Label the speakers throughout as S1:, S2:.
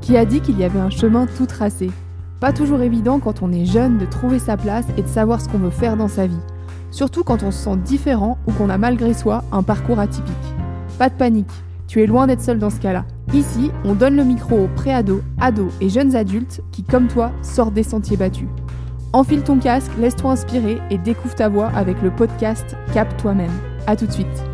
S1: Qui a dit qu'il y avait un chemin tout tracé ? Pas toujours évident quand on est jeune de trouver sa place et de savoir ce qu'on veut faire dans sa vie. Surtout quand on se sent différent ou qu'on a malgré soi un parcours atypique. Pas de panique, tu es loin d'être seul dans ce cas-là. Ici, on donne le micro aux préados, ados et jeunes adultes qui, comme toi, sortent des sentiers battus. Enfile ton casque, laisse-toi inspirer et découvre ta voix avec le podcast Cap Toi-même. À tout de suite.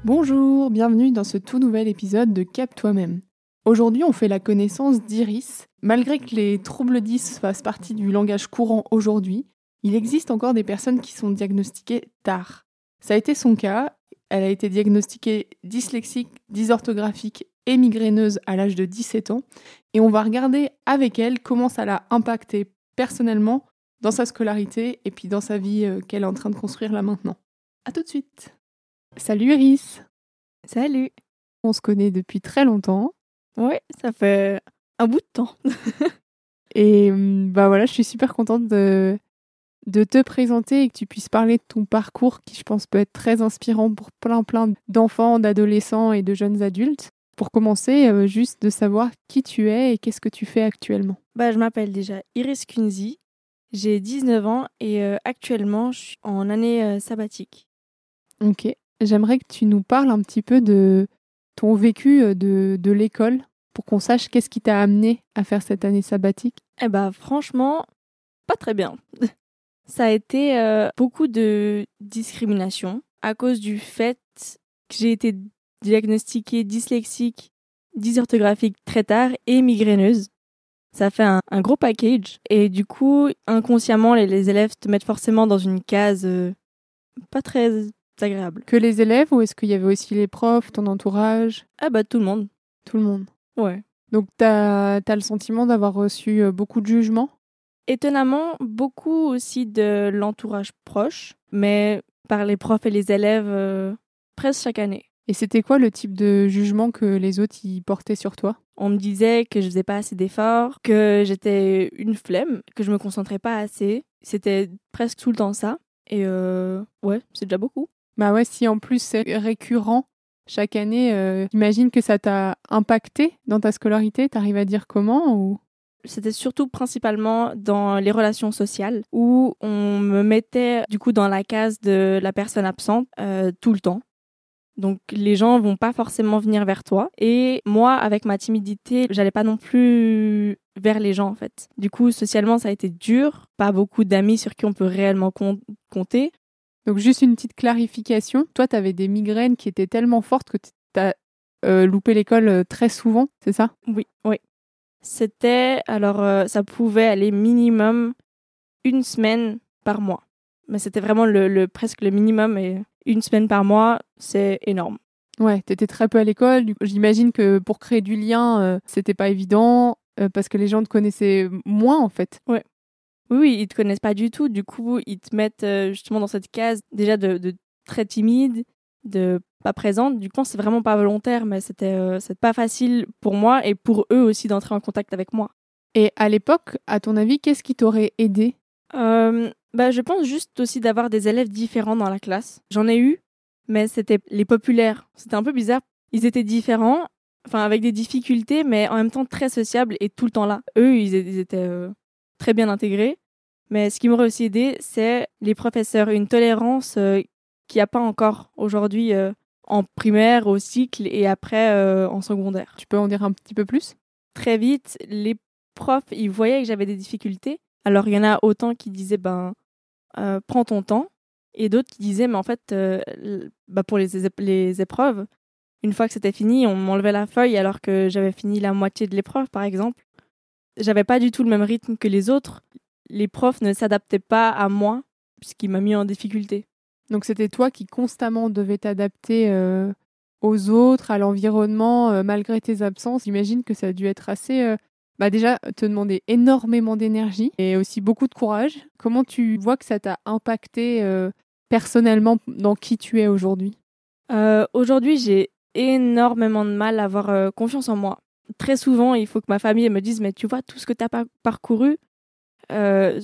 S1: Bonjour, bienvenue dans ce tout nouvel épisode de Cap Toi-même. Aujourd'hui, on fait la connaissance d'Iris. Malgré que les troubles 10 fassent partie du langage courant aujourd'hui, il existe encore des personnes qui sont diagnostiquées tard. Ça a été son cas. Elle a été diagnostiquée dyslexique, dysorthographique et migraineuse à l'âge de 17 ans. Et on va regarder avec elle comment ça l'a impactée personnellement dans sa scolarité et puis dans sa vie qu'elle est en train de construire là maintenant. À tout de suite. Salut Iris.
S2: Salut.
S1: On se connaît depuis très longtemps.
S2: Ouais, ça fait un bout de temps.
S1: Et voilà, je suis super contente de te présenter et que tu puisses parler de ton parcours qui, je pense, peut être très inspirant pour plein d'enfants, d'adolescents et de jeunes adultes. Pour commencer, juste de savoir qui tu es et qu'est-ce que tu fais actuellement.
S2: Je m'appelle déjà Iris Kunzi, j'ai 19 ans et actuellement, je suis en année sabbatique.
S1: Ok. J'aimerais que tu nous parles un petit peu de ton vécu de l'école pour qu'on sache qu'est-ce qui t'a amené à faire cette année sabbatique.
S2: Franchement, pas très bien. Ça a été beaucoup de discrimination à cause du fait que j'ai été diagnostiquée dyslexique, dysorthographique très tard et migraineuse. Ça fait un gros package et du coup, inconsciemment, les élèves te mettent forcément dans une case pas très agréable.
S1: Que les élèves ou est-ce qu'il y avait aussi les profs, ton entourage ?
S2: Tout le monde.
S1: Tout le monde.
S2: Ouais.
S1: Donc t'as le sentiment d'avoir reçu beaucoup de jugements ?
S2: Étonnamment, beaucoup aussi de l'entourage proche, mais par les profs et les élèves presque chaque année.
S1: Et c'était quoi le type de jugement que les autres y portaient sur toi ?
S2: On me disait que je faisais pas assez d'efforts, que j'étais une flemme, que je me concentrais pas assez. C'était presque tout le temps ça. Et ouais, c'est déjà beaucoup.
S1: Bah ouais, si en plus c'est récurrent chaque année, j'imagine que ça t'a impacté dans ta scolarité. T'arrives à dire comment ou...
S2: C'était surtout principalement dans les relations sociales où on me mettait du coup dans la case de la personne absente tout le temps. Donc les gens vont pas forcément venir vers toi et moi avec ma timidité, j'allais pas non plus vers les gens en fait. Du coup socialement ça a été dur, pas beaucoup d'amis sur qui on peut réellement compter.
S1: Donc juste une petite clarification, toi t'avais des migraines qui étaient tellement fortes que t'as loupé l'école très souvent, c'est ça ?
S2: Oui. C'était, ça pouvait aller minimum 1 semaine par mois. Mais c'était vraiment presque le minimum et 1 semaine par mois, c'est énorme.
S1: Ouais, t'étais très peu à l'école. J'imagine que pour créer du lien, c'était pas évident parce que les gens te connaissaient moins en fait.
S2: Ouais. Oui, ils te connaissent pas du tout. Du coup, ils te mettent justement dans cette case déjà de très timide, de pas présente. Du coup, c'est vraiment pas volontaire, mais c'est pas facile pour moi et pour eux aussi d'entrer en contact avec moi.
S1: Et à l'époque, à ton avis, qu'est-ce qui t'aurait aidé ?
S2: Je pense juste aussi d'avoir des élèves différents dans la classe. J'en ai eu, mais c'était les populaires. C'était un peu bizarre. Ils étaient différents, avec des difficultés, mais en même temps très sociables et tout le temps là. Eux, ils étaient très bien intégrés. Mais ce qui m'aurait aussi aidé, c'est les professeurs. Une tolérance qu'il n'y a pas encore aujourd'hui en primaire, au cycle et après en secondaire.
S1: Tu peux en dire un petit peu plus ?
S2: Très vite, les profs, ils voyaient que j'avais des difficultés. Alors, il y en a autant qui disaient, prends ton temps. Et d'autres qui disaient, mais en fait, pour les épreuves, une fois que c'était fini, on m'enlevait la feuille alors que j'avais fini la moitié de l'épreuve, par exemple. J'avais pas du tout le même rythme que les autres. Les profs ne s'adaptaient pas à moi, ce qui m'a mis en difficulté.
S1: Donc, c'était toi qui constamment devais t'adapter aux autres, à l'environnement, malgré tes absences. J'imagine que ça a dû être assez... déjà, te demander énormément d'énergie et aussi beaucoup de courage. Comment tu vois que ça t'a impacté personnellement dans qui tu es aujourd'hui ?
S2: Aujourd'hui, j'ai énormément de mal à avoir confiance en moi. Très souvent, il faut que ma famille me dise « Mais tu vois tout ce que tu as parcouru ?»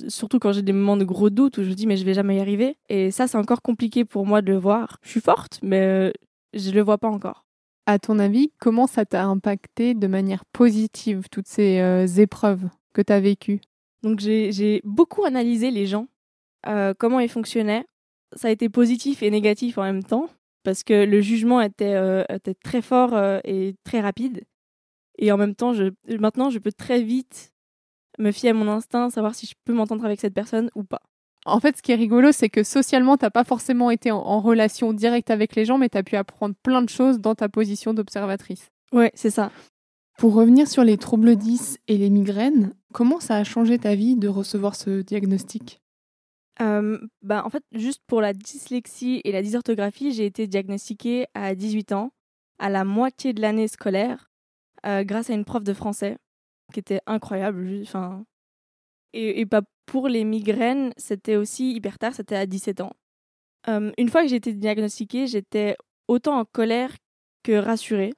S2: Surtout quand j'ai des moments de gros doutes où je me dis « Mais je vais jamais y arriver. » Et ça, c'est encore compliqué pour moi de le voir. Je suis forte, mais je le vois pas encore.
S1: À ton avis, comment ça t'a impacté de manière positive, toutes ces épreuves que tu as vécues?
S2: Donc j'ai beaucoup analysé les gens, comment ils fonctionnaient. Ça a été positif et négatif en même temps, parce que le jugement était très fort, et très rapide. Et en même temps, maintenant, je peux très vite me fier à mon instinct, savoir si je peux m'entendre avec cette personne ou pas.
S1: En fait, ce qui est rigolo, c'est que socialement, t'as pas forcément été en relation directe avec les gens, mais tu as pu apprendre plein de choses dans ta position d'observatrice.
S2: Ouais, c'est ça.
S1: Pour revenir sur les troubles 10 et les migraines, comment ça a changé ta vie de recevoir ce diagnostic?
S2: En fait, juste pour la dyslexie et la dysorthographie, j'ai été diagnostiquée à 18 ans, à la moitié de l'année scolaire, grâce à une prof de français qui était incroyable. Enfin, et bah, pour les migraines, c'était aussi hyper tard, c'était à 17 ans. Une fois que j'ai été diagnostiquée, j'étais autant en colère que rassurée.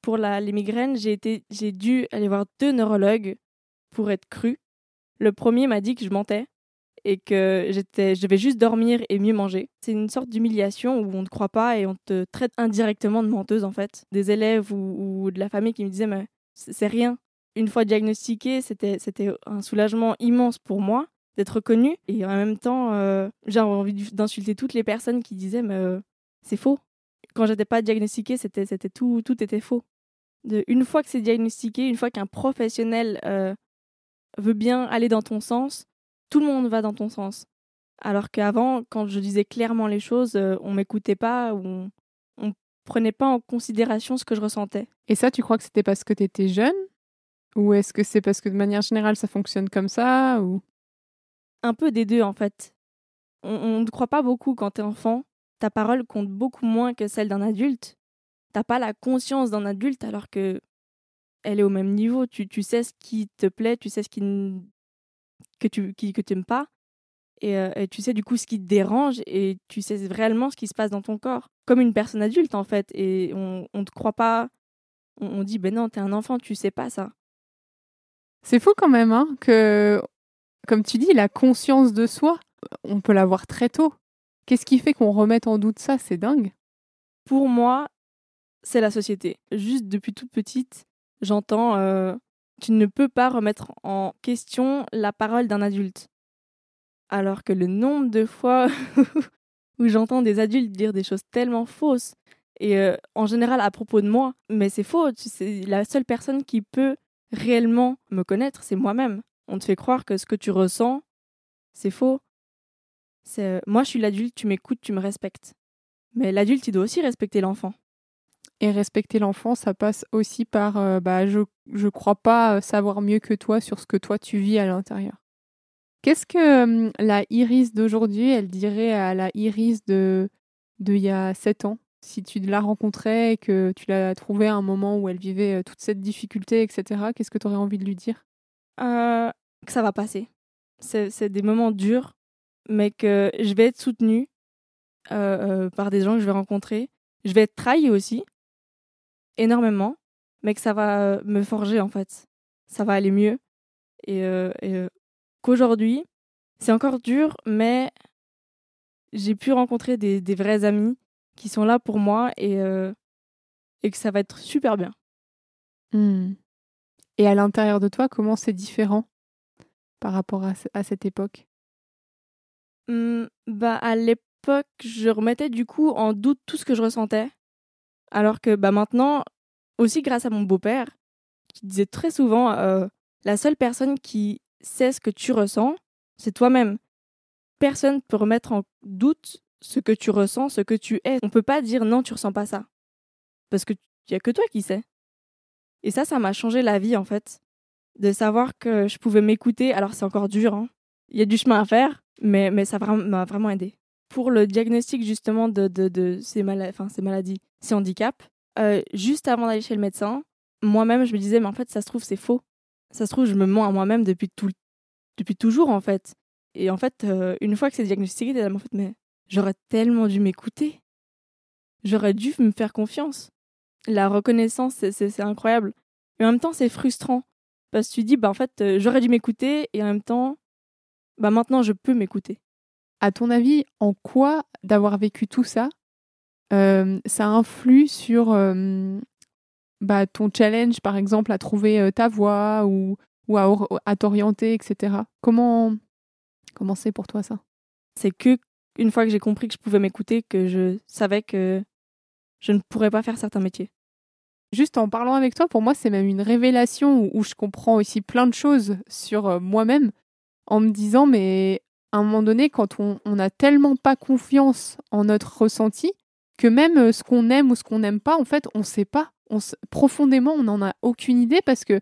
S2: Pour les migraines, j'ai dû aller voir 2 neurologues pour être crue. Le premier m'a dit que je mentais et que je devais juste dormir et mieux manger. C'est une sorte d'humiliation où on ne te croit pas et on te traite indirectement de menteuse, en fait. Des élèves ou de la famille qui me disaient mais c'est rien. Une fois diagnostiquée, c'était un soulagement immense pour moi d'être reconnue et en même temps, j'avais envie d'insulter toutes les personnes qui disaient mais c'est faux. Quand j'étais pas diagnostiquée, c'était tout était faux. Une fois que c'est diagnostiqué, une fois qu'un professionnel veut bien aller dans ton sens, tout le monde va dans ton sens. Alors qu'avant, quand je disais clairement les choses, on m'écoutait pas ou on prenait pas en considération ce que je ressentais.
S1: Et ça, tu crois que c'était parce que tu étais jeune? Ou est-ce que c'est parce que de manière générale, ça fonctionne comme ça ou...
S2: Un peu des deux, en fait. On ne croit pas beaucoup quand t'es enfant. Ta parole compte beaucoup moins que celle d'un adulte. T'as pas la conscience d'un adulte alors que elle est au même niveau. Tu sais ce qui te plaît, tu sais ce que tu aimes pas. Et tu sais du coup ce qui te dérange et tu sais réellement ce qui se passe dans ton corps. Comme une personne adulte en fait. Et on te croit pas. On dit, ben non, t'es un enfant, tu sais pas ça.
S1: C'est fou quand même, hein, que, comme tu dis, la conscience de soi, on peut l'avoir très tôt. Qu'est-ce qui fait qu'on remette en doute ça? C'est dingue.
S2: Pour moi, c'est la société. Juste depuis toute petite, j'entends tu ne peux pas remettre en question la parole d'un adulte. Alors que le nombre de fois où j'entends des adultes dire des choses tellement fausses, et en général à propos de moi, mais c'est faux, c'est la seule personne qui peut réellement me connaître, c'est moi-même. On te fait croire que ce que tu ressens, c'est faux. Moi, je suis l'adulte, tu m'écoutes, tu me respectes. Mais l'adulte, il doit aussi respecter l'enfant.
S1: Et respecter l'enfant, ça passe aussi par je crois pas savoir mieux que toi sur ce que toi tu vis à l'intérieur. Qu'est-ce que la Iris d'aujourd'hui, elle dirait à la Iris de il y a 7 ans? Si tu la rencontrais et que tu l'as trouvée à un moment où elle vivait toute cette difficulté, etc., qu'est-ce que tu aurais envie de lui dire?
S2: Que ça va passer. C'est des moments durs, mais que je vais être soutenue par des gens que je vais rencontrer. Je vais être trahie aussi, énormément, mais que ça va me forger en fait. Ça va aller mieux. Et qu'aujourd'hui, c'est encore dur, mais j'ai pu rencontrer des vrais amis qui sont là pour moi et que ça va être super bien.
S1: Mmh. Et à l'intérieur de toi, comment c'est différent par rapport à cette époque?
S2: À l'époque, je remettais du coup en doute tout ce que je ressentais. Alors que maintenant, aussi grâce à mon beau-père, qui disait très souvent la seule personne qui sait ce que tu ressens, c'est toi-même. Personne ne peut remettre en doute ce que tu ressens, ce que tu es. On peut pas dire non, tu ressens pas ça. Parce que y a que toi qui sais. Et ça m'a changé la vie en fait. De savoir que je pouvais m'écouter. Alors c'est encore dur, hein. Il y a du chemin à faire, mais ça m'a vraiment aidé. Pour le diagnostic justement de ces maladies, ces handicaps, juste avant d'aller chez le médecin, moi-même je me disais mais en fait ça se trouve c'est faux. Ça se trouve je me mens à moi-même depuis toujours en fait. Et en fait une fois que c'est diagnostiqué, t'es là, en fait mais j'aurais tellement dû m'écouter. J'aurais dû me faire confiance. La reconnaissance c'est incroyable. Mais en même temps c'est frustrant parce que tu dis en fait j'aurais dû m'écouter et en même temps maintenant je peux m'écouter.
S1: À ton avis, en quoi d'avoir vécu tout ça, ça influe sur ton challenge, par exemple, à trouver ta voie ou à t'orienter, etc. Comment c'est pour toi ça?
S2: C'est que une fois que j'ai compris que je pouvais m'écouter, que je savais que je ne pourrais pas faire certains métiers.
S1: Juste en parlant avec toi, pour moi, c'est même une révélation où je comprends aussi plein de choses sur moi-même en me disant, mais à un moment donné, quand on n'a tellement pas confiance en notre ressenti, que même ce qu'on aime ou ce qu'on n'aime pas, en fait, on ne sait pas. Profondément, on n'en a aucune idée parce que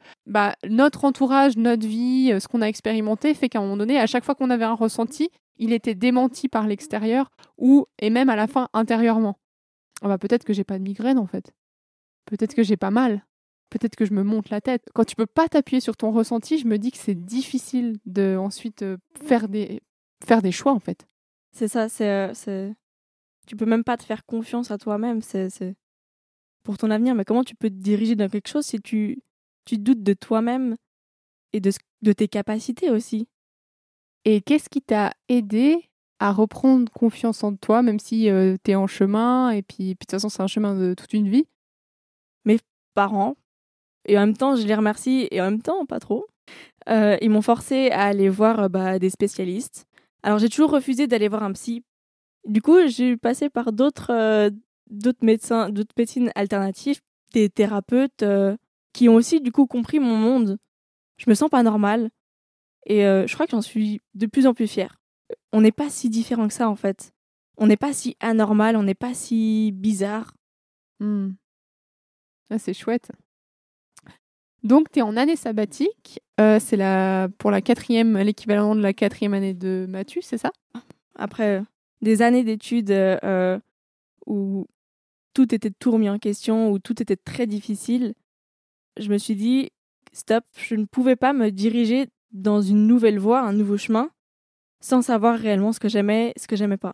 S1: notre entourage, notre vie, ce qu'on a expérimenté fait qu'à un moment donné, à chaque fois qu'on avait un ressenti, il était démenti par l'extérieur et même à la fin intérieurement. Peut-être que j'ai pas de migraine en fait. Peut-être que j'ai pas mal. Peut-être que je me monte la tête. Quand tu peux pas t'appuyer sur ton ressenti, je me dis que c'est difficile de ensuite faire des choix en fait.
S2: C'est ça, tu peux même pas te faire confiance à toi-même, c'est pour ton avenir. Mais comment tu peux te diriger dans quelque chose si tu doutes de toi-même et de tes capacités aussi?
S1: Et qu'est-ce qui t'a aidé à reprendre confiance en toi, même si tu es en chemin, et puis de toute façon, c'est un chemin de toute une vie?
S2: Mes parents, et en même temps, je les remercie, et en même temps, pas trop. Ils m'ont forcé à aller voir des spécialistes. Alors, j'ai toujours refusé d'aller voir un psy. Du coup, j'ai passé par d'autres médecins, d'autres médecines alternatives, des thérapeutes qui ont aussi, du coup, compris mon monde. Je me sens pas normale. Et je crois que j'en suis de plus en plus fière. On n'est pas si différents que ça, en fait. On n'est pas si anormal, on n'est pas si bizarre.
S1: Ah, c'est chouette. Donc, tu es en année sabbatique. C'est pour l'équivalent de la 4e année de Mathu, c'est ça?
S2: Après des années d'études où tout était tout remis en question, où tout était très difficile, je me suis dit, stop, je ne pouvais pas me diriger dans une nouvelle voie, un nouveau chemin, sans savoir réellement ce que j'aimais, ce que j'aimais pas.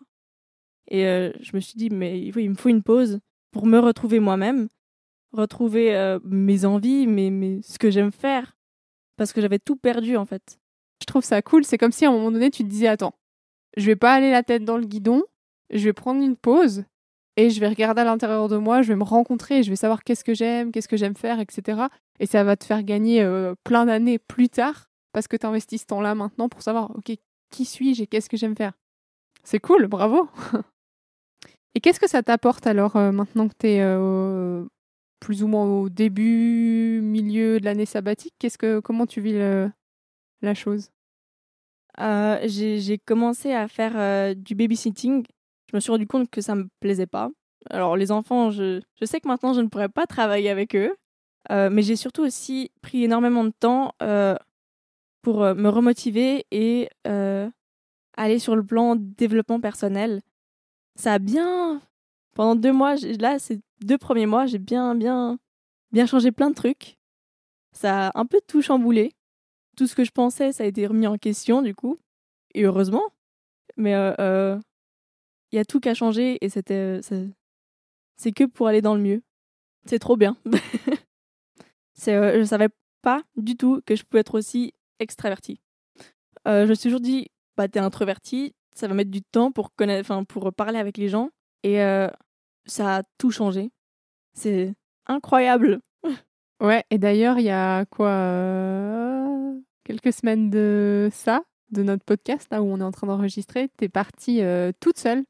S2: Et je me suis dit, mais il me faut une pause pour me retrouver moi-même, retrouver mes envies, ce que j'aime faire, parce que j'avais tout perdu en fait.
S1: Je trouve ça cool. C'est comme si à un moment donné, tu te disais, attends, je vais pas aller la tête dans le guidon, je vais prendre une pause et je vais regarder à l'intérieur de moi, je vais me rencontrer, je vais savoir qu'est-ce que j'aime faire, etc. Et ça va te faire gagner plein d'années plus tard parce que tu investis ce temps-là maintenant pour savoir, ok, qui suis-je et qu'est-ce que j'aime faire. C'est cool, bravo. Et qu'est-ce que ça t'apporte alors maintenant que tu es plus ou moins au début, milieu de l'année sabbatique? Comment tu vis la chose?
S2: J'ai commencé à faire du babysitting. Je me suis rendu compte que ça me plaisait pas. Alors les enfants, je sais que maintenant je ne pourrais pas travailler avec eux, mais j'ai surtout aussi pris énormément de temps pour me remotiver et aller sur le plan développement personnel. Ça a bien... Pendant 2 mois, ces 2 premiers mois, j'ai bien changé plein de trucs. Ça a un peu tout chamboulé. Tout ce que je pensais, ça a été remis en question, du coup. Et heureusement. Mais y a tout qui a changé et c'est que pour aller dans le mieux. C'est trop bien. Je savais pas du tout que je pouvais être aussi extravertie. Je me suis toujours dit, t'es introvertie, ça va mettre du temps pour pour parler avec les gens. Et ça a tout changé. C'est incroyable.
S1: Ouais, et d'ailleurs, il y a quelques semaines de notre podcast, là où on est en train d'enregistrer, t'es partie toute seule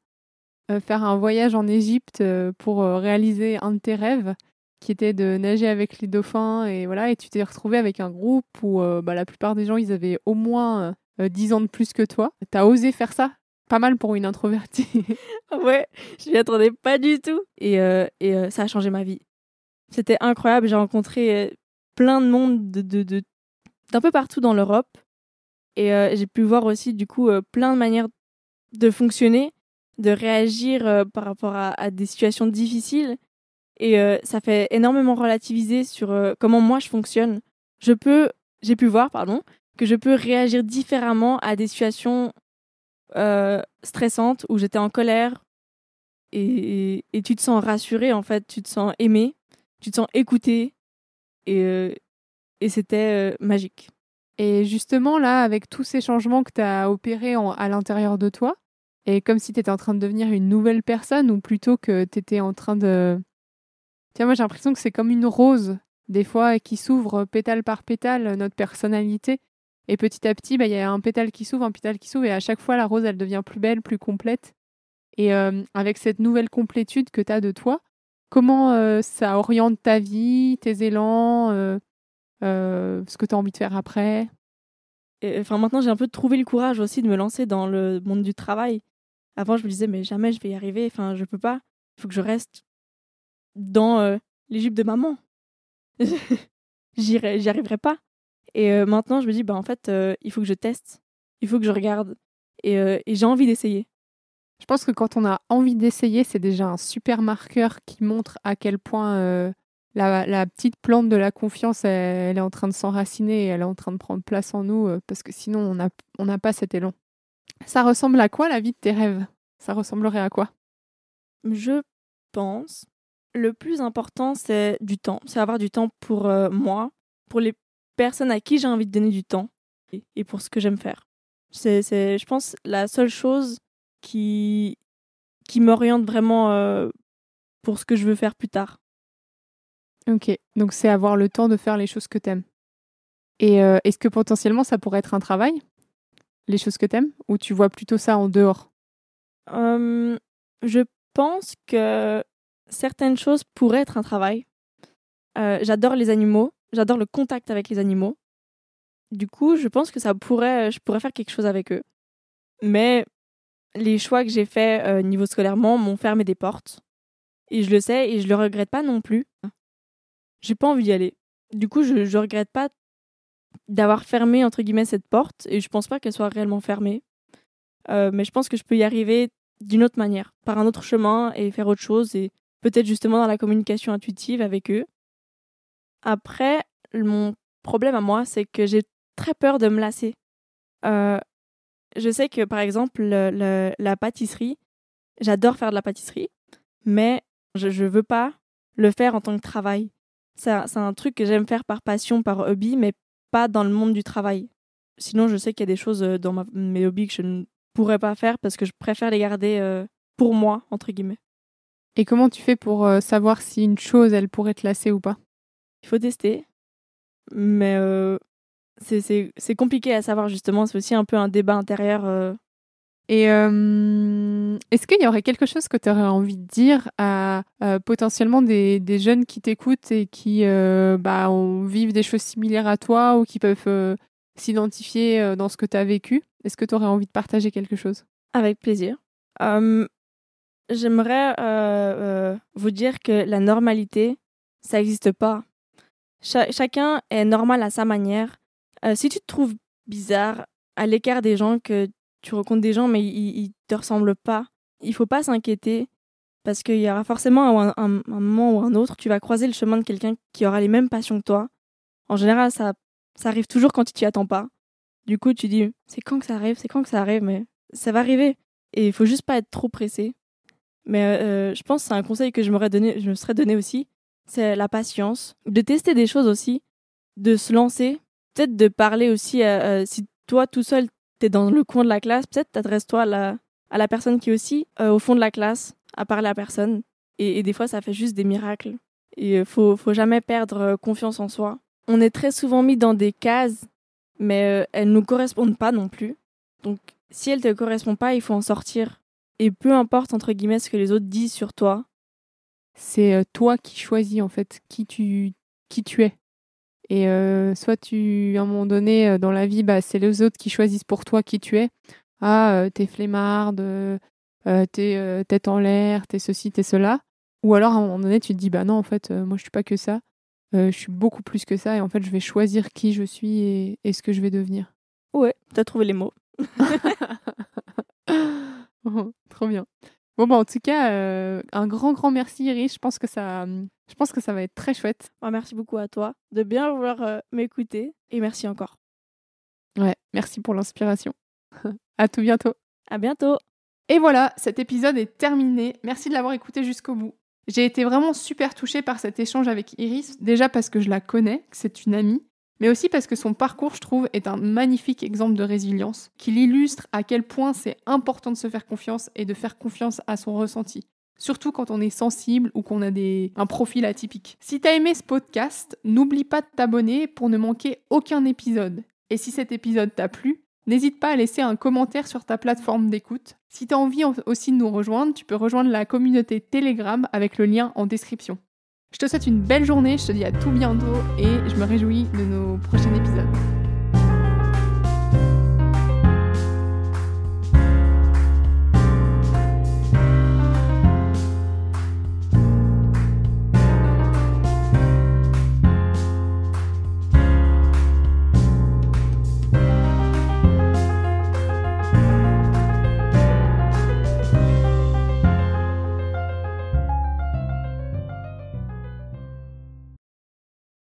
S1: faire un voyage en Égypte pour réaliser un de tes rêves, qui était de nager avec les dauphins, et voilà, et tu t'es retrouvée avec un groupe où la plupart des gens, ils avaient au moins 10 ans de plus que toi. T'as osé faire ça? Pas mal pour une introvertie.
S2: Ouais, je m'y attendais pas du tout. Et ça a changé ma vie. C'était incroyable. J'ai rencontré plein de monde d'un peu partout dans l'Europe. Et j'ai pu voir aussi, du coup, plein de manières de fonctionner, de réagir par rapport à des situations difficiles. Et ça fait énormément relativiser sur comment moi je fonctionne. J'ai pu voir, que je peux réagir différemment à des situations stressantes où j'étais en colère. Et tu te sens rassuré, en fait. Tu te sens aimé, tu te sens écouté. Et c'était magique.
S1: Et justement, là, avec tous ces changements que tu as opérés à l'intérieur de toi, et comme si tu étais en train de devenir une nouvelle personne, ou plutôt que tu étais en train de Tiens, moi j'ai l'impression que c'est comme une rose, des fois, qui s'ouvre pétale par pétale, notre personnalité. Et petit à petit, il y a un pétale qui s'ouvre, un pétale qui s'ouvre, et à chaque fois, la rose, elle devient plus belle, plus complète. Et avec cette nouvelle complétude que tu as de toi, comment ça oriente ta vie, tes élans, ce que tu as envie de faire après?
S2: Enfin, maintenant, j'ai un peu trouvé le courage aussi de me lancer dans le monde du travail. Avant, je me disais, mais jamais je vais y arriver. Enfin, je peux pas. Il faut que je reste dans les jupes de maman. J'y arriverai pas. Et maintenant, je me dis, en fait, il faut que je teste. Il faut que je regarde. Et j'ai envie d'essayer.
S1: Je pense que quand on a envie d'essayer, c'est déjà un super marqueur qui montre à quel point la petite plante de la confiance, elle est en train de s'enraciner et elle est en train de prendre place en nous, parce que sinon, on n'a pas cet élan. Ça ressemble à quoi la vie de tes rêves? Ça ressemblerait à quoi?
S2: Je pense, le plus important, c'est du temps. C'est avoir du temps pour moi, pour les personnes à qui j'ai envie de donner du temps et pour ce que j'aime faire. C'est, je pense, la seule chose qui m'oriente vraiment pour ce que je veux faire plus tard.
S1: Ok, donc c'est avoir le temps de faire les choses que t'aimes. Et est-ce que potentiellement ça pourrait être un travail, les choses que t'aimes, ou tu vois plutôt ça en dehors?
S2: Je pense que certaines choses pourraient être un travail. J'adore les animaux, j'adore le contact avec les animaux. Du coup, je pense que je pourrais faire quelque chose avec eux. Mais les choix que j'ai faits niveau scolairement m'ont fermé des portes. Et je le sais et je le regrette pas non plus. J'ai pas envie d'y aller. Du coup, je regrette pas d'avoir fermé entre guillemets cette porte et je pense pas qu'elle soit réellement fermée. Mais je pense que je peux y arriver d'une autre manière, par un autre chemin et faire autre chose et peut-être justement dans la communication intuitive avec eux. Après, mon problème à moi, c'est que j'ai très peur de me lasser. Je sais que, par exemple, la pâtisserie, j'adore faire de la pâtisserie, mais je veux pas le faire en tant que travail. C'est un truc que j'aime faire par passion, par hobby, mais pas dans le monde du travail. Sinon, je sais qu'il y a des choses dans mes hobbies que je ne pourrais pas faire parce que je préfère les garder pour moi, entre guillemets.
S1: Et comment tu fais pour savoir si une chose, elle pourrait te lasser ou pas?
S2: Il faut tester, mais c'est compliqué à savoir, justement. C'est aussi un peu un débat intérieur.
S1: Et est-ce qu'il y aurait quelque chose que tu aurais envie de dire à potentiellement des jeunes qui t'écoutent et qui vivent des choses similaires à toi ou qui peuvent s'identifier dans ce que tu as vécu? Est-ce que tu aurais envie de partager quelque chose?
S2: Avec plaisir. J'aimerais vous dire que la normalité, ça n'existe pas. Chacun est normal à sa manière. Si tu te trouves bizarre, à l'écart des gens, que tu rencontres des gens mais ils te ressemblent pas, il faut pas s'inquiéter parce qu'il y aura forcément un moment ou un autre, tu vas croiser le chemin de quelqu'un qui aura les mêmes passions que toi. En général, ça arrive toujours quand tu t'y attends pas. Du coup, tu dis, c'est quand que ça arrive, mais ça va arriver. Et il faut juste pas être trop pressé. Mais je pense que c'est un conseil que je me serais donné aussi, c'est la patience, de tester des choses aussi, de se lancer, peut-être de parler aussi, si toi tout seul t'es dans le coin de la classe, peut-être t'adresses-toi à la personne qui est aussi au fond de la classe, à parler à personne. Et des fois, ça fait juste des miracles. Et faut jamais perdre confiance en soi. On est très souvent mis dans des cases, mais elles nous correspondent pas non plus. Donc, si elles te correspondent pas, il faut en sortir. Et peu importe, entre guillemets, ce que les autres disent sur toi.
S1: C'est toi qui choisis en fait qui tu es. Et soit à un moment donné dans la vie, c'est les autres qui choisissent pour toi qui tu es. Ah, t'es flemmarde, t'es tête en l'air, t'es ceci, t'es cela. Ou alors à un moment donné, tu te dis, non, en fait, moi je suis pas que ça. Je suis beaucoup plus que ça. Et en fait, je vais choisir qui je suis et ce que je vais devenir.
S2: Ouais, t'as trouvé les mots.
S1: Oh, trop bien. Bon, en tout cas, un grand merci Iris. Je pense que ça va être très chouette.
S2: Merci beaucoup à toi de bien vouloir m'écouter et merci encore.
S1: Ouais, merci pour l'inspiration. À tout bientôt.
S2: À bientôt.
S1: Et voilà, cet épisode est terminé. Merci de l'avoir écouté jusqu'au bout. J'ai été vraiment super touchée par cet échange avec Iris, déjà parce que je la connais, que c'est une amie, mais aussi parce que son parcours, je trouve, est un magnifique exemple de résilience, qui illustre à quel point c'est important de se faire confiance et de faire confiance à son ressenti. surtout quand on est sensible ou qu'on a un profil atypique. Si t'as aimé ce podcast, n'oublie pas de t'abonner pour ne manquer aucun épisode. Et si cet épisode t'a plu, n'hésite pas à laisser un commentaire sur ta plateforme d'écoute. Si t'as envie aussi de nous rejoindre, tu peux rejoindre la communauté Telegram avec le lien en description. Je te souhaite une belle journée, je te dis à tout bientôt et je me réjouis de nos prochains épisodes.